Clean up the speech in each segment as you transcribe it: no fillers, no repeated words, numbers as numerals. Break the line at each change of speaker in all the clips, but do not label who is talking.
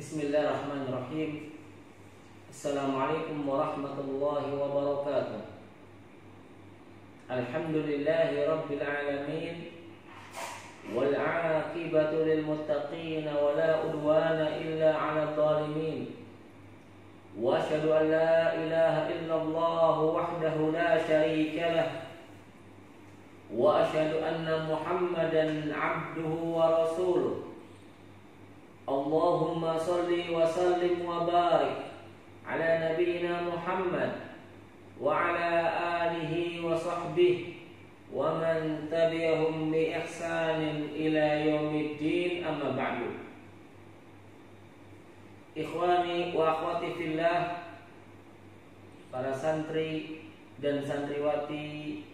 Bismillahirrahmanirrahim. Assalamualaikum warahmatullahi wabarakatuh. Alhamdulillahi rabbil alamin. Wal 'aqibatu lil muttaqin wa la udwana illa 'alal zalimin. Wa asyhadu an la ilaha illallah wahdahu la syarika lah. Wa asyhadu anna Muhammadan 'abduhu wa rasuluh. Allahumma salli wa sallim wa barik ala nabiyyina Muhammad wa ala alihi wa sahbihi wa man tabi'ahum bi ihsanin ila yaumiddin, amma ba'du. Ikhwani wa akhwati fillah, para santri dan santriwati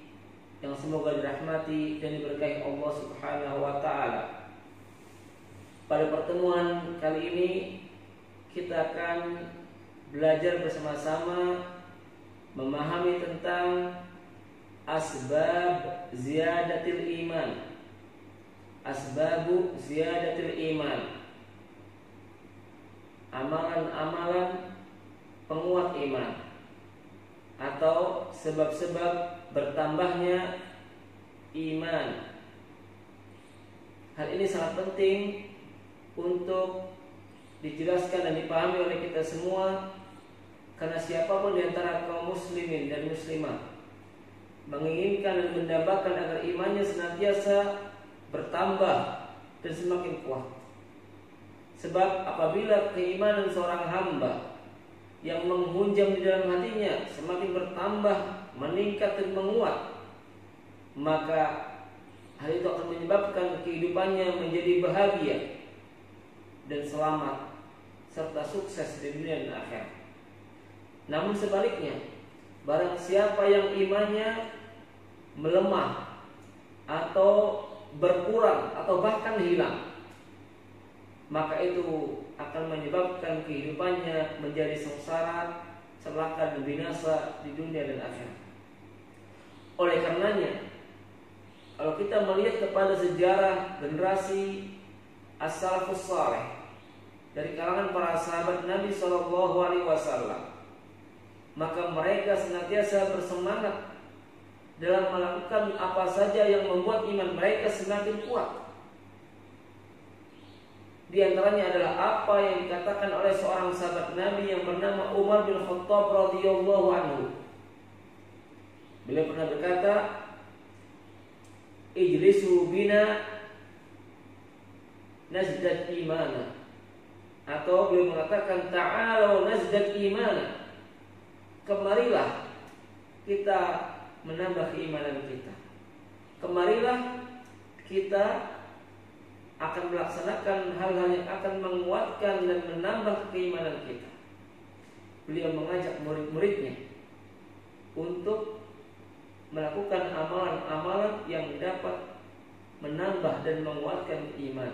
yang semoga dirahmati dan diberkahi Allah Subhanahu wa taala. Pada pertemuan kali ini kita akan belajar bersama-sama memahami tentang asbab ziyadatil iman. Asbabu ziyadatil iman. Amalan-amalan penguat iman atau sebab-sebab bertambahnya iman. Hal ini sangat penting untuk dijelaskan dan dipahami oleh kita semua, karena siapapun di antara kaum muslimin dan muslimah menginginkan dan mendambakan agar imannya senantiasa bertambah dan semakin kuat. Sebab apabila keimanan seorang hamba yang menghunjam di dalam hatinya semakin bertambah, meningkat dan menguat, maka hal itu akan menyebabkan kehidupannya menjadi bahagia dan selamat serta sukses di dunia dan akhirat. Namun sebaliknya, barang siapa yang imannya melemah atau berkurang atau bahkan hilang, maka itu akan menyebabkan kehidupannya menjadi sengsara, celaka dan binasa di dunia dan akhirat. Oleh karenanya, kalau kita melihat kepada sejarah generasi as-salafus saleh dari kalangan para sahabat Nabi SAW, maka mereka senantiasa bersemangat dalam melakukan apa saja yang membuat iman mereka semakin kuat. Di antaranya adalah apa yang dikatakan oleh seorang sahabat Nabi yang bernama Umar bin Khattab radhiyallahu anhu. Beliau pernah berkata, "Ijlisu bina nazdad imana." Atau beliau mengatakan, "Ta'alau nazdad imana." Kemarilah kita menambah keimanan kita. Kemarilah kita akan melaksanakan hal-hal yang akan menguatkan dan menambah keimanan kita. Beliau mengajak murid-muridnya untuk melakukan amalan-amalan yang dapat menambah dan menguatkan iman.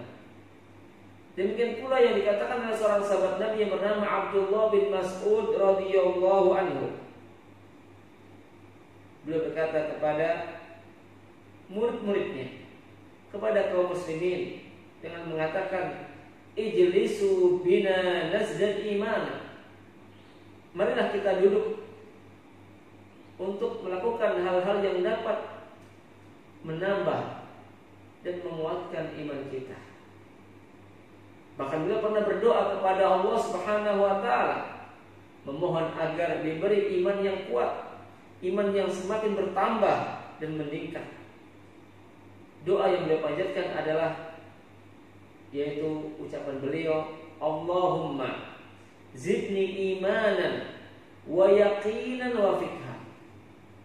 Demikian pula yang dikatakan oleh seorang sahabat Nabi yang bernama Abdullah bin Mas'ud radhiyallahu anhu. Beliau berkata kepada murid-muridnya, kepada kaum muslimin, dengan mengatakan, "Ijlisu bina nazdad iman." Marilah kita duduk untuk melakukan hal-hal yang dapat menambah dan menguatkan iman kita. Bahkan beliau pernah berdoa kepada Allah Subhanahu wa taala, memohon agar diberi iman yang kuat, iman yang semakin bertambah dan meningkat. Doa yang beliau panjatkan adalah, yaitu ucapan beliau, "Allahumma zidni imanan wa yaqinan wa fiqhan."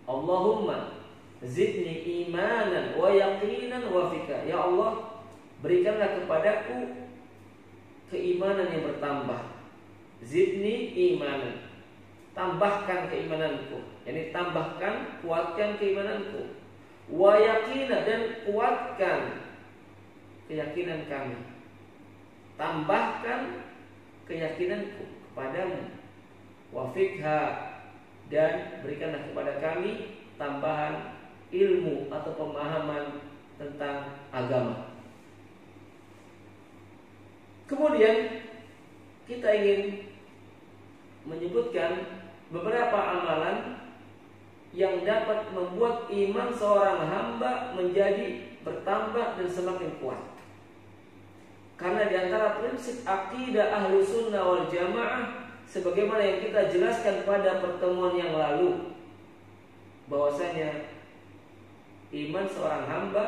Allahumma zidni imanan wa yaqinan wa fiqhan. Ya Allah, berikanlah kepadaku keimanan yang bertambah. Zidni imanan, tambahkan keimananku. Yani tambahkan, kuatkan keimananku. Wa yaqinan, dan kuatkan keyakinan kami. Tambahkan keyakinanku kepadamu. Wa fiqha, dan berikanlah kepada kami tambahan ilmu atau pemahaman tentang agama. Kemudian kita ingin menyebutkan beberapa amalan yang dapat membuat iman seorang hamba menjadi bertambah dan semakin kuat. Karena di antara prinsip akidah Ahlus Sunnah wal Jamaah, sebagaimana yang kita jelaskan pada pertemuan yang lalu, bahwasanya iman seorang hamba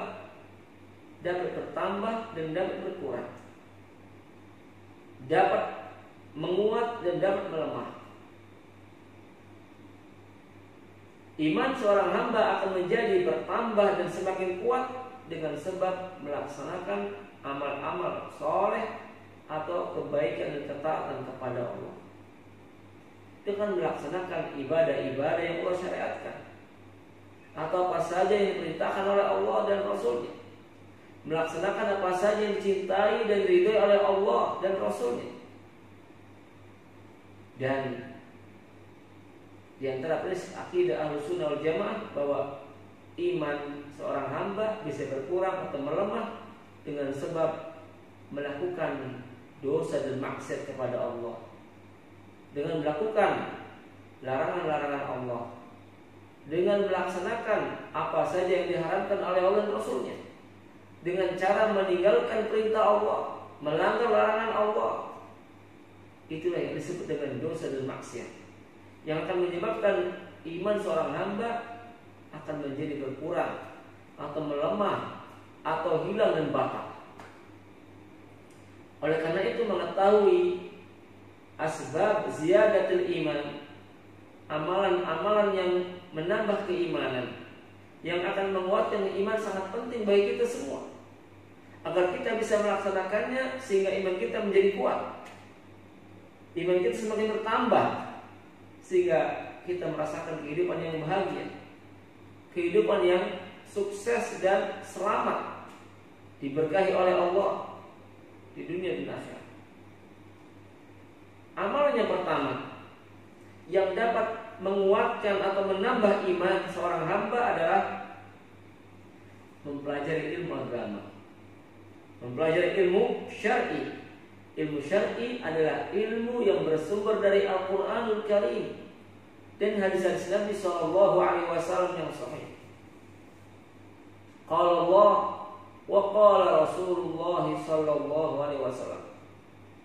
dapat bertambah dan dapat berkurang, dapat menguat dan dapat melemah. Iman seorang hamba akan menjadi bertambah dan semakin kuat dengan sebab melaksanakan amal-amal soleh atau kebaikan dan ketaatan kepada Allah, dengan melaksanakan ibadah-ibadah yang Allah syariatkan atau apa saja yang diperintahkan oleh Allah dan Rasulnya, melaksanakan apa saja yang dicintai dan diridhoi oleh Allah dan Rasulnya. Dan di antara prinsip akidah Ahlus Sunnah wal Jamaah bahwa iman seorang hamba bisa berkurang atau melemah dengan sebab melakukan dosa dan maksiat kepada Allah, dengan melakukan larangan-larangan Allah, dengan melaksanakan apa saja yang diharamkan oleh Allah dan Rasulnya, dengan cara meninggalkan perintah Allah, melanggar larangan Allah. Itulah yang disebut dengan dosa dan maksiat, yang akan menyebabkan iman seorang hamba akan menjadi berkurang atau melemah atau hilang dan batal. Oleh karena itu, mengetahui asbab ziyadatul iman, amalan-amalan yang menambah keimanan, yang akan menguatkan iman, sangat penting bagi kita semua, agar kita bisa melaksanakannya sehingga iman kita menjadi kuat, iman kita semakin bertambah, sehingga kita merasakan kehidupan yang bahagia, kehidupan yang sukses dan selamat, diberkahi oleh Allah di dunia dan akhirat. Amalan yang pertama yang dapat menguatkan atau menambah iman seorang hamba adalah mempelajari ilmu agama, mempelajari ilmu syar'i. Ilmu syar'i adalah ilmu yang bersumber dari Al-Quranul Karim dan hadis-hadis Nabi SAW yang sahih. Qala Allah wa qala Rasulullah SAW.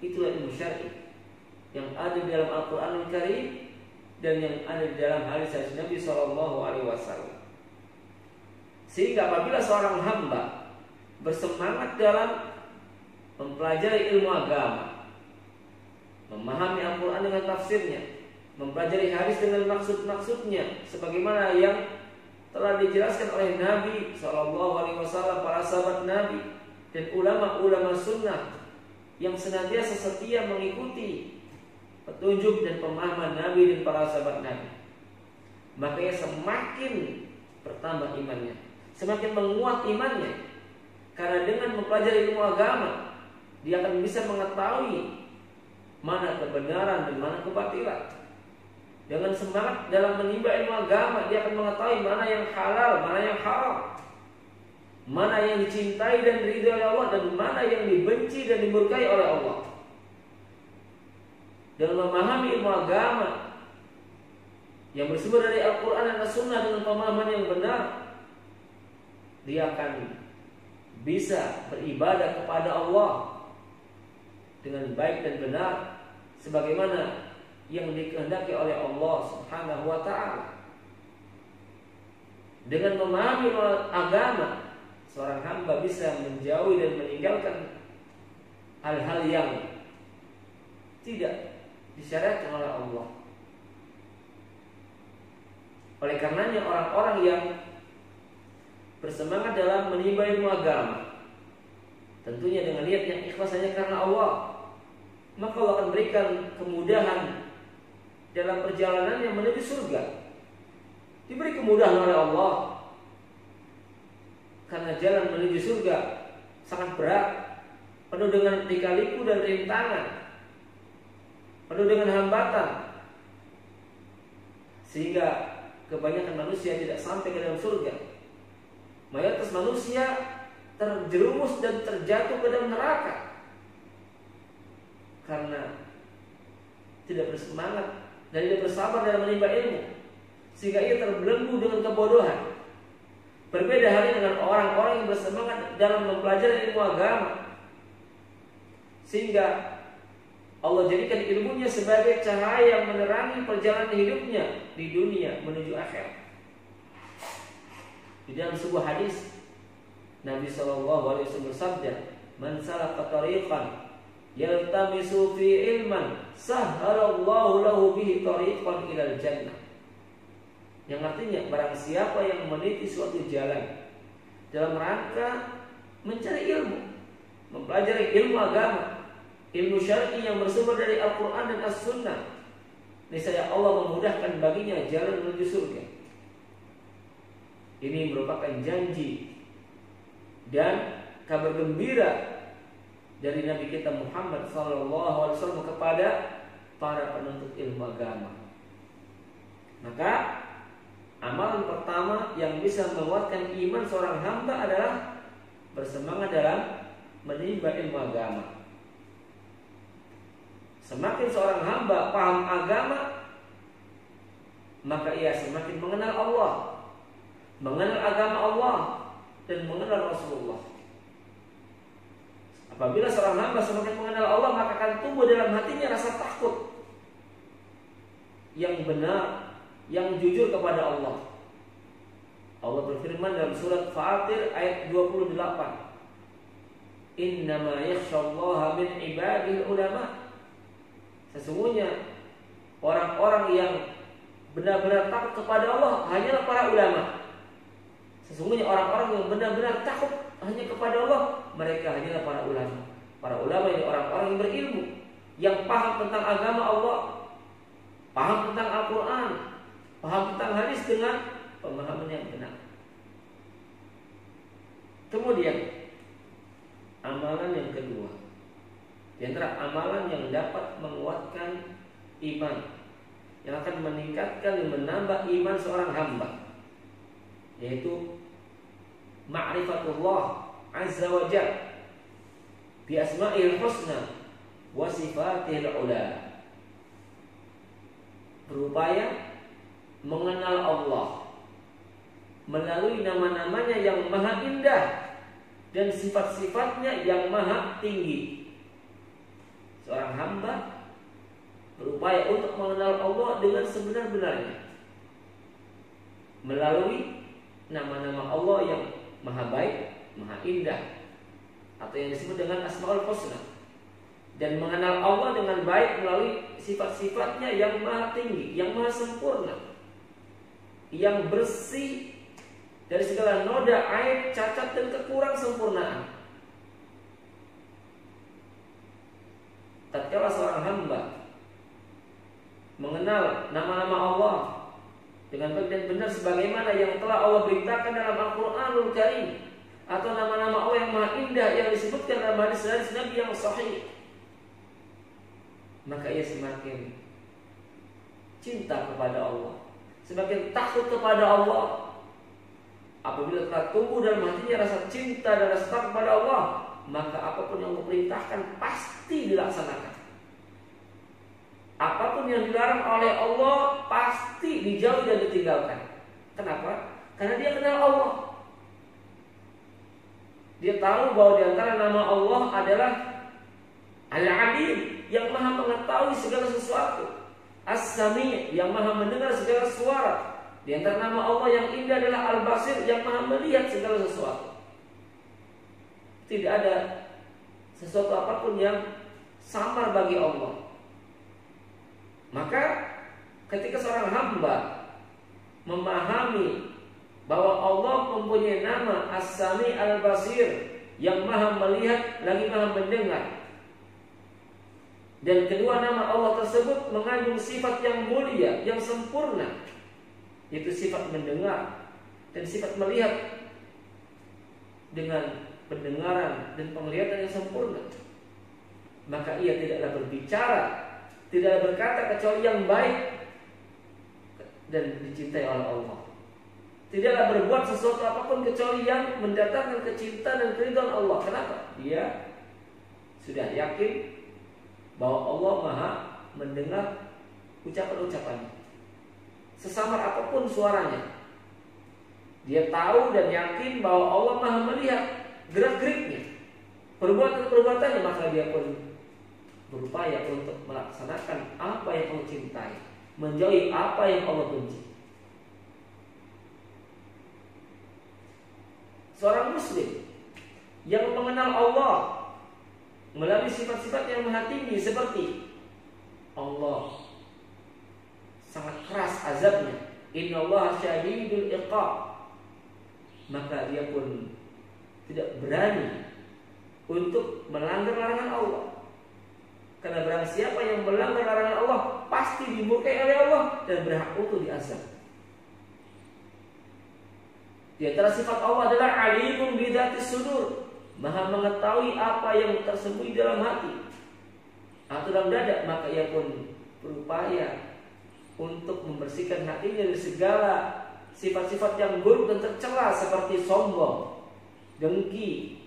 Itulah ilmu syar'i yang ada di dalam Al-Quranul Karim dan yang ada di dalam hadis-hadis Nabi SAW. Sehingga apabila seorang hamba bersemangat dalam mempelajari ilmu agama, memahami Al-Quran dengan tafsirnya, mempelajari hadis dengan maksud-maksudnya, sebagaimana yang telah dijelaskan oleh Nabi SAW, para sahabat Nabi, dan ulama-ulama sunnah yang senantiasa setia mengikuti petunjuk dan pemahaman Nabi dan para sahabat Nabi, makanya semakin bertambah imannya, semakin menguat imannya. Karena dengan mempelajari ilmu agama, dia akan bisa mengetahui mana kebenaran dan mana kebatilan. Dengan semangat dalam menimba ilmu agama, dia akan mengetahui mana yang halal, mana yang haram, mana yang dicintai dan diridhoi oleh Allah, dan mana yang dibenci dan dimurkai oleh Allah. Dengan memahami ilmu agama yang bersumber dari Al-Quran dan As-Sunnah dengan pemahaman yang benar, dia akan bisa beribadah kepada Allah dengan baik dan benar, sebagaimana yang dikehendaki oleh Allah Subhanahu wa ta'ala. Dengan memahami agama, seorang hamba bisa menjauhi dan meninggalkan hal-hal yang tidak disyariatkan oleh Allah. Oleh karenanya, orang-orang yang bersemangat dalam menimba ilmu agama, tentunya dengan niat yang ikhlas hanya karena Allah, maka Allah akan berikan kemudahan dalam perjalanan yang menuju surga. Diberi kemudahan oleh Allah, karena jalan menuju surga sangat berat, penuh dengan lika-liku dan rintangan, penuh dengan hambatan, sehingga kebanyakan manusia tidak sampai ke dalam surga. Mayoritas manusia terjerumus dan terjatuh ke dalam neraka karena tidak bersemangat dan tidak bersabar dalam menimba ilmu, sehingga ia terbelenggu dengan kebodohan. Berbeda halnya dengan orang-orang yang bersemangat dalam mempelajari ilmu agama, sehingga Allah jadikan ilmunya sebagai cahaya yang menerangi perjalanan hidupnya di dunia menuju akhirat. Di dalam sebuah hadis Nabi SAW bersabda, "Man salaka tariqan yaltamisu fi ilman, sahhalallahu lahu bihi tariqan ilal jannah." Yang artinya, barang siapa yang meniti suatu jalan dalam rangka mencari ilmu, mempelajari ilmu agama, ilmu syar'i yang bersumber dari Al-Quran dan As-Sunnah, niscaya Allah memudahkan baginya jalan menuju surga. Ini merupakan janji dan kabar gembira dari Nabi kita Muhammad SAW kepada para penuntut ilmu agama. Maka amalan pertama yang bisa menguatkan iman seorang hamba adalah bersemangat dalam menimba ilmu agama. Semakin seorang hamba paham agama, maka ia semakin mengenal Allah, mengenal agama Allah, dan mengenal Rasulullah. Apabila seorang hamba semakin mengenal Allah, maka akan tumbuh dalam hatinya rasa takut yang benar, yang jujur kepada Allah. Allah berfirman dalam surat Fatir ayat 28, "Innama yakhshallaha min ibadil ulama." Sesungguhnya orang-orang yang benar-benar takut kepada Allah hanyalah para ulama. Sesungguhnya orang-orang yang benar-benar takut hanya kepada Allah, mereka hanyalah para ulama. Para ulama ini orang-orang yang berilmu, yang paham tentang agama Allah, paham tentang Al-Quran, paham tentang hadis dengan pemahaman yang benar. Kemudian amalan yang kedua, di antara amalan yang dapat menguatkan iman, yang akan meningkatkan dan menambah iman seorang hamba, yaitu ma'rifatullah azza wa jalla bi asma'il husna wa sifatihil ula. Berupaya mengenal Allah melalui nama-namanya yang maha indah dan sifat-sifatnya yang maha tinggi. Seorang hamba berupaya untuk mengenal Allah dengan sebenar-benarnya melalui nama-nama Allah yang maha baik, maha indah, atau yang disebut dengan Asmaul Husna, dan mengenal Allah dengan baik melalui sifat-sifatnya yang maha tinggi, yang maha sempurna, yang bersih dari segala noda, aib, cacat, dan kekurang sempurnaan. Tatkala seorang hamba mengenal nama-nama Allah dengan baik dan benar sebagaimana yang telah Allah beritakan dalam Al-Quranul Karim, atau nama-nama Allah yang maha indah yang disebutkan dalam hadis-hadis Nabi yang sahih, maka ia semakin cinta kepada Allah, semakin takut kepada Allah. Apabila telah tumbuh dalam hatinya rasa cinta dan rasa takut kepada Allah, maka apapun yang Allah perintahkan pasti dilaksanakan. Apapun yang dilarang oleh Allah pasti dijauhi dan ditinggalkan. Kenapa? Karena dia kenal Allah. Dia tahu bahwa di antara nama Allah adalah Al-Alim, yang maha mengetahui segala sesuatu, As-Sami', yang maha mendengar segala suara. Di antara nama Allah yang indah adalah Al-Basir, yang maha melihat segala sesuatu. Tidak ada sesuatu apapun yang samar bagi Allah. Maka ketika seorang hamba memahami bahwa Allah mempunyai nama As-Sami' Al-Basir, yang maha melihat lagi maha mendengar, dan kedua nama Allah tersebut mengandung sifat yang mulia, yang sempurna, yaitu sifat mendengar dan sifat melihat dengan pendengaran dan penglihatan yang sempurna, maka ia tidaklah berbicara, tidaklah berkata kecuali yang baik dan dicintai oleh Allah. Tidaklah berbuat sesuatu apapun kecuali yang mendatangkan kecintaan dan keridhaan Allah. Kenapa? Dia sudah yakin bahwa Allah maha mendengar ucapan-ucapannya. Sesamar apapun suaranya, dia tahu dan yakin bahwa Allah Maha melihat gerak-geriknya, perbuatan-perbuatannya, maka dia pun berupaya untuk melaksanakan apa yang Allah cintai, menjauhi apa yang Allah benci. Seorang muslim yang mengenal Allah melalui sifat-sifat yang maha tinggi seperti Allah sangat keras azabnya, innallaha syadidul iqab, maka dia pun tidak berani untuk melanggar larangan Allah. Karena barang siapa yang melanggar larangan Allah pasti dimurkai oleh Allah dan berhak untuk diazab. Di antara sifat Allah adalah alimun bidzatis sudur, maha mengetahui apa yang tersembunyi dalam hati atau dalam dada, maka ia pun berupaya untuk membersihkan hatinya dari segala sifat-sifat yang buruk dan tercela seperti sombong, dengki,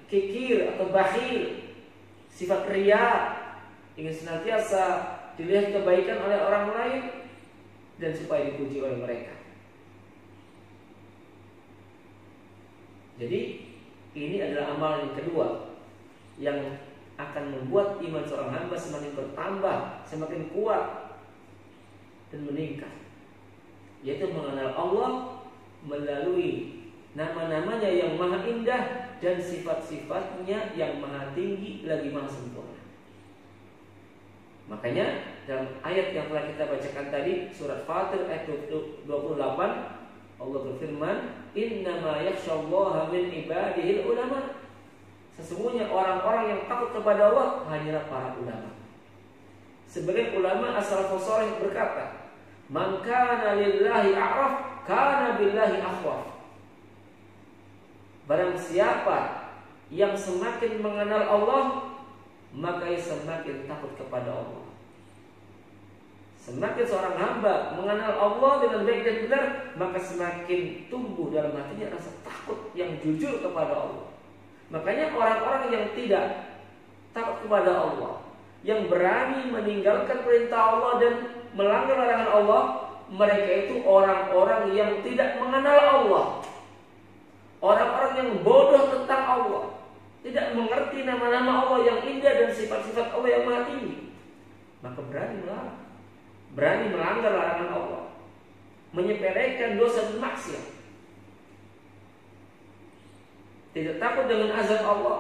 kikir atau bakhil, sifat riya, ingin senantiasa dilihat kebaikan oleh orang lain dan supaya dipuji oleh mereka. Jadi ini adalah amal yang kedua yang akan membuat iman seorang hamba semakin bertambah, semakin kuat dan meningkat, yaitu mengenal Allah melalui nama-namanya yang maha indah dan sifat-sifatnya yang maha tinggi lagi maha sempurna. Makanya dalam ayat yang telah kita bacakan tadi, surat Fatir ayat 28, Allah berfirman, innama yakhsyallaha min ibadihil ulama. Sesungguhnya orang-orang yang takut kepada Allah hanyalah para ulama. Sebagian ulama as-salafus saleh berkata, man kana lillahi a'raf kana billahi akhwaf. Barang siapa yang semakin mengenal Allah, maka ia semakin takut kepada Allah. Semakin seorang hamba mengenal Allah dengan baik dan benar, maka semakin tumbuh dalam hatinya rasa takut yang jujur kepada Allah. Makanya orang-orang yang tidak takut kepada Allah, yang berani meninggalkan perintah Allah dan melanggar larangan Allah, mereka itu orang-orang yang tidak mengenal Allah, orang-orang yang bodoh tentang Allah, tidak mengerti nama-nama Allah yang indah dan sifat-sifat Allah yang maha tinggi, maka berani melarang, berani melanggar larangan Allah, menyepelekan dosa dan maksiat, tidak takut dengan azab Allah.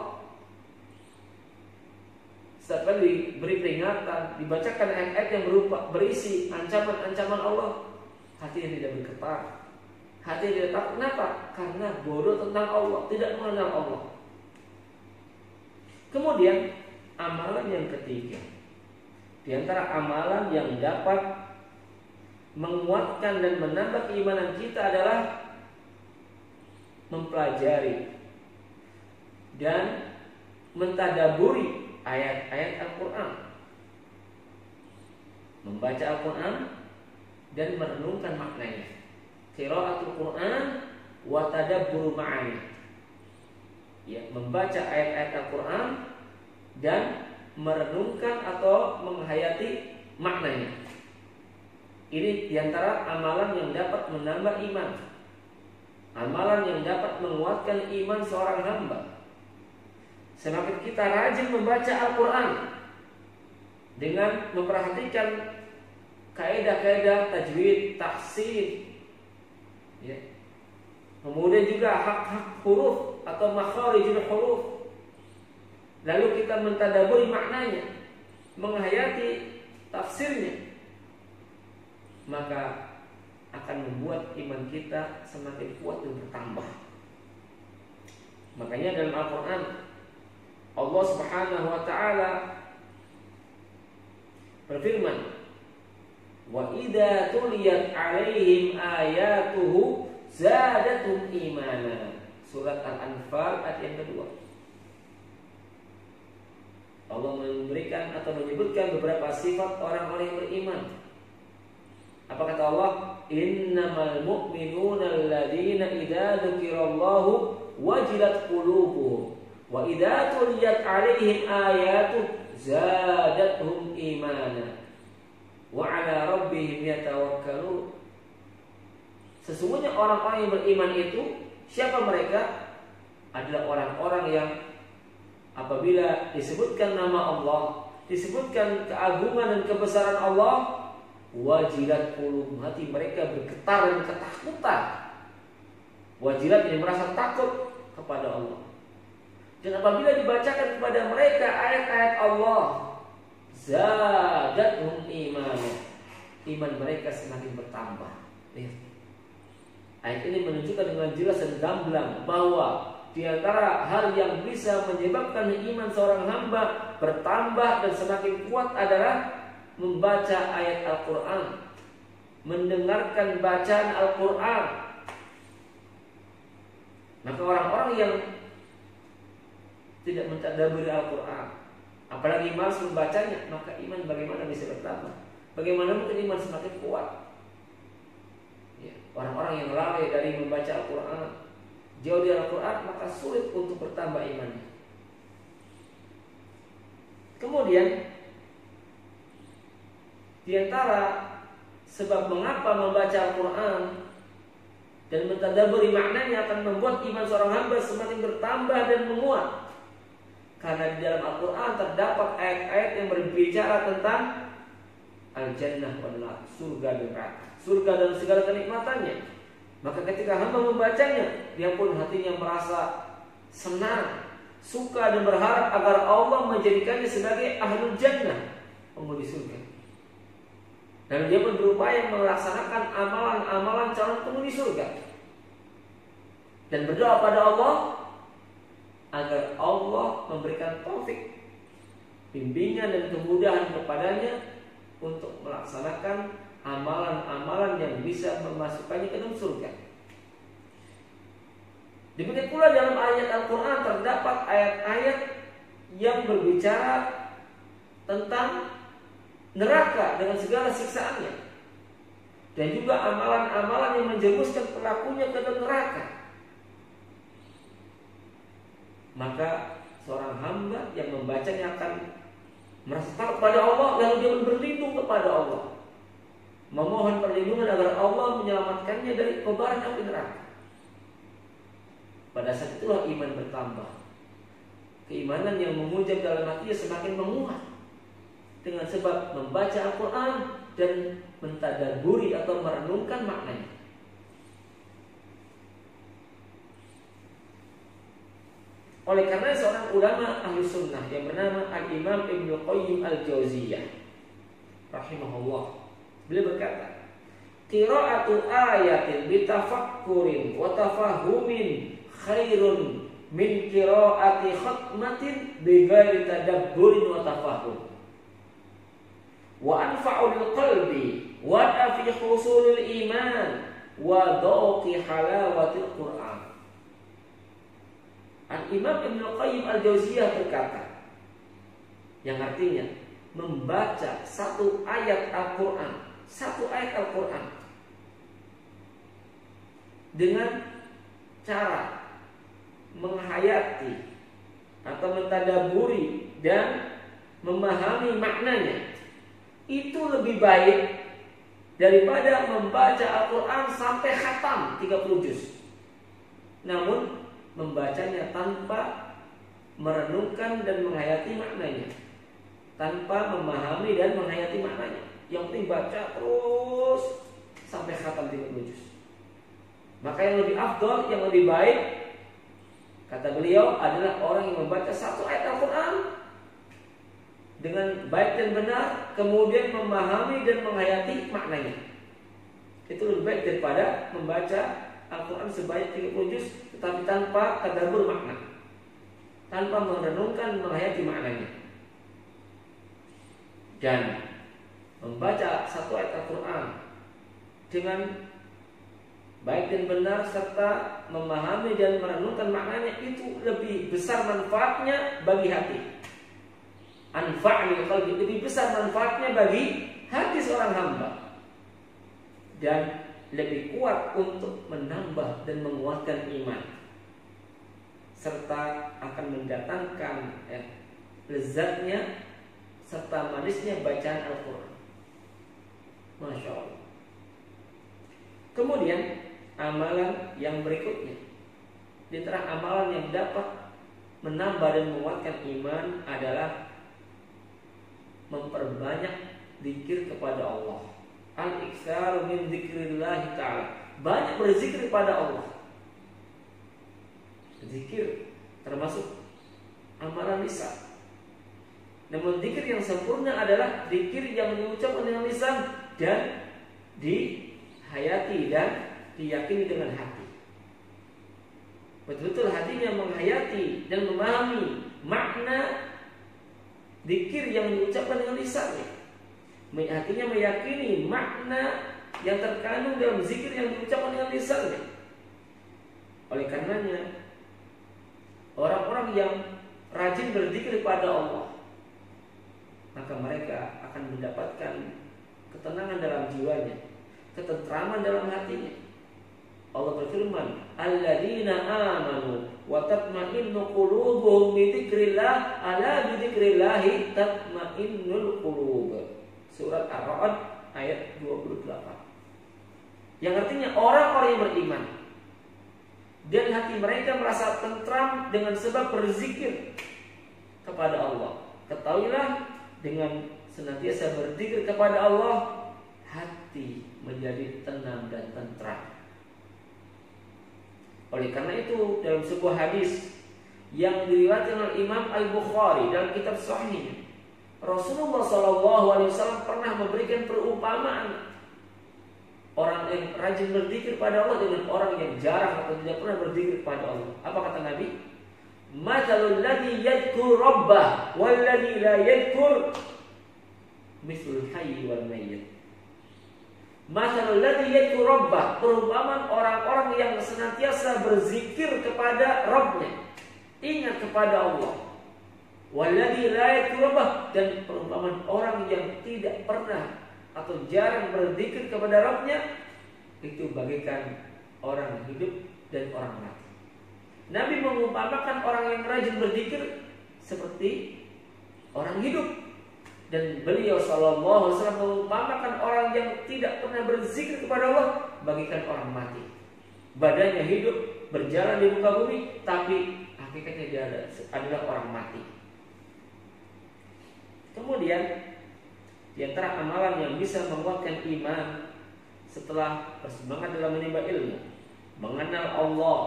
Setiap kali diberi peringatan, dibacakan ayat-ayat yang berisi ancaman-ancaman Allah, hatinya tidak bergetar, hatinya tidak takut. Kenapa? Karena bodoh tentang Allah, tidak mengenal Allah. Kemudian amalan yang ketiga, di antara amalan yang dapat menguatkan dan menambah keimanan kita adalah mempelajari dan mentadaburi ayat-ayat Al-Quran, membaca Al-Quran dan merenungkan maknanya. Qiraatul Quran wa tadabbur ma'ani, ya, membaca ayat-ayat Al-Quran dan merenungkan atau menghayati maknanya. Ini diantara amalan yang dapat menambah iman, amalan yang dapat menguatkan iman seorang hamba. Semakin kita rajin membaca Al-Quran dengan memperhatikan kaidah-kaidah tajwid, tahsin, ya, kemudian juga hak-hak huruf atau makharijul huruf, lalu kita mentadaburi maknanya, menghayati tafsirnya, maka akan membuat iman kita semakin kuat dan bertambah. Makanya dalam Al-Quran Allah Subhanahu wa ta'ala berfirman, wa idza tuliyat 'alaihim ayatuhu zadatum imana. Surat Al-Anfal ayat yang kedua. Allah memberikan atau menyebutkan beberapa sifat orang-orang yang beriman. Apa kata Allah? Innamal mu'minuna alladzina idza dzukirallahu wajilat qulubuhum wa idza tuliyat 'alaihim ayatu zadatuhum yatawakkalun. Sesungguhnya orang-orang yang beriman itu, siapa mereka? Adalah orang-orang yang apabila disebutkan nama Allah, disebutkan keagungan dan kebesaran Allah, wajilat qulub, hati mereka bergetar dan ketakutan. Wajilat ini merasa takut kepada Allah. Dan apabila dibacakan kepada mereka ayat-ayat Allah, zadathum iman, iman mereka semakin bertambah. Lihat. Ayat ini menunjukkan dengan jelas dan gamblang bahwa di antara hal yang bisa menyebabkan iman seorang hamba bertambah dan semakin kuat adalah membaca ayat Al-Quran, mendengarkan bacaan Al-Quran. Maka orang-orang yang tidak mentadabburi Al-Quran, apalagi malas membacanya, maka iman bagaimana bisa bertambah? Bagaimana mungkin iman semakin kuat? Ya, orang-orang yang lalai dari membaca Al-Quran, jauh dari Al-Quran, maka sulit untuk bertambah imannya. Kemudian di antara sebab mengapa membaca Al-Quran dan mentadabburi maknanya akan membuat iman seorang hamba semakin bertambah dan menguat, karena di dalam Al-Quran terdapat ayat-ayat yang berbicara tentang al-jannah wal nar, surga dan neraka, surga dan segala kenikmatannya. Maka ketika hamba membacanya, dia pun hatinya merasa senang, suka dan berharap agar Allah menjadikannya sebagai ahlul jannah, penghuni surga. Dan dia pun berupaya melaksanakan amalan-amalan calon penghuni surga, dan berdoa pada Allah agar Allah memberikan taufik, bimbingan dan kemudahan kepadanya untuk melaksanakan amalan-amalan yang bisa memasukkannya ke dalam surga. Demikian pula dalam ayat Al-Quran terdapat ayat-ayat yang berbicara tentang neraka dengan segala siksaannya, dan juga amalan-amalan yang menjerumuskan pelakunya ke dalam neraka. Maka seorang hamba yang membacanya akan merasa takut kepada Allah, lalu dia berlindung kepada Allah, memohon perlindungan agar Allah menyelamatkannya dari kobaran api neraka. Pada saat itulah iman bertambah. Keimanan yang memujam dalam hatinya semakin menguat dengan sebab membaca Al-Quran dan mentadabburi atau merenungkan maknanya. Oleh karena seorang ulama ahli sunnah yang bernama Al-Imam Ibnu Qayyim Al-Jauziyah rahimahullah, beliau berkata, qira'atu ayatin bitafakkurin wa tafahumin khairun min qira'ati khatmatin bighairi tadabburin wa tafahum, wa anfa'u lil qalbi wa fi husulil iman wa dhauqi halawatil Qur'an. Al-Imam Ibnu Qayyim Al-Jauziyah berkata, yang artinya membaca satu ayat Al-Quran, satu ayat Al-Quran dengan cara menghayati atau mentadabburi dan memahami maknanya, itu lebih baik daripada membaca Al-Quran sampai khatam 30 juz, namun membacanya tanpa merenungkan dan menghayati maknanya, tanpa memahami dan menghayati maknanya. Yang penting baca terus sampai khatam 30 juz. Maka yang lebih afdal, yang lebih baik, kata beliau, adalah orang yang membaca satu ayat Al-Quran dengan baik dan benar, kemudian memahami dan menghayati maknanya. Itu lebih baik daripada membaca Al-Quran sebanyak 30 juz tetapi tanpa tadabbur makna, tanpa merenungkan menghayati maknanya. Dan membaca satu ayat Al-Quran dengan baik dan benar serta memahami dan merenungkan maknanya, itu lebih besar manfaatnya bagi hati. Anfa'il qalbi, lebih besar manfaatnya bagi hati seorang hamba, dan lebih kuat untuk menambah dan menguatkan iman, serta akan mendatangkan lezatnya serta manisnya bacaan Al-Quran. Masya Allah. Kemudian amalan yang berikutnya, di antara amalan yang dapat menambah dan menguatkan iman adalah memperbanyak zikir kepada Allah. Al-iktsaru min dzikrillah ta'ala. Banyak berzikir kepada Allah. Zikir termasuk amalan lisan. Namun zikir yang sempurna adalah zikir yang diucapkan dengan lisan dan dihayati dan diyakini dengan hati. Betul-betul hatinya menghayati dan memahami makna zikir yang diucapkan dengan lisannya. Hatinya meyakini makna yang terkandung dalam zikir yang diucapkan dengan lisannya. Oleh karenanya, orang-orang yang rajin berzikir kepada Allah, maka mereka akan mendapatkan ketenangan dalam jiwanya, ketentraman dalam hatinya. Allah berfirman, alladzina amanu wa tatma'innu qulubuhum bi dzikrillah, ala bi dzikrillah tatma'innul qulub. Surat Ar-Ra'd ayat 28. Yang artinya orang-orang yang beriman dan hati mereka merasa tentram dengan sebab berzikir kepada Allah. Ketahuilah, dengan senantiasa berzikir kepada Allah, hati menjadi tenang dan tentram. Oleh karena itu, dalam sebuah hadis yang diriwayatkan oleh Imam Al-Bukhari dalam kitab Sahih, Rasulullah SAW pernah memberikan perumpamaan orang yang rajin berzikir pada Allah dengan orang yang jarang atau tidak pernah berzikir kepada Allah. Apa kata Nabi? Mathalul ladzi yadhkur rabbah wal ladzi la yadhkur mithlul hayy wal mayyit. Mathalul ladzi yadhkur rabbah, perumpamaan orang-orang yang senantiasa berzikir kepada Rabbnya, ingat kepada Allah. Walladzi la yadhkur rabbah, dan perumpamaan orang yang tidak pernah atau jarang berzikir kepada Rabbnya, itu bagaikan orang hidup dan orang mati. Nabi mengumpamakan orang yang rajin berzikir seperti orang hidup, dan beliau sallallahu alaihi wasallam mengumpamakan orang yang tidak pernah berzikir kepada Allah bagaikan orang mati. Badannya hidup, berjalan di muka bumi, tapi hakikatnya dia adalah orang mati. Kemudian di antara amalan yang bisa menguatkan iman setelah bersemangat dalam menimba ilmu, mengenal Allah,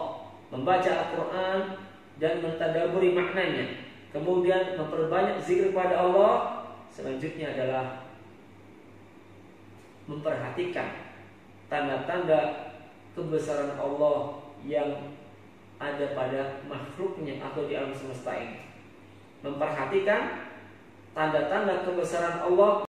membaca Al-Quran dan mentadaburi maknanya, kemudian memperbanyak zikir kepada Allah, selanjutnya adalah memperhatikan tanda-tanda kebesaran Allah yang ada pada makhluknya atau di alam semesta ini. Memperhatikan tanda-tanda kebesaran Allah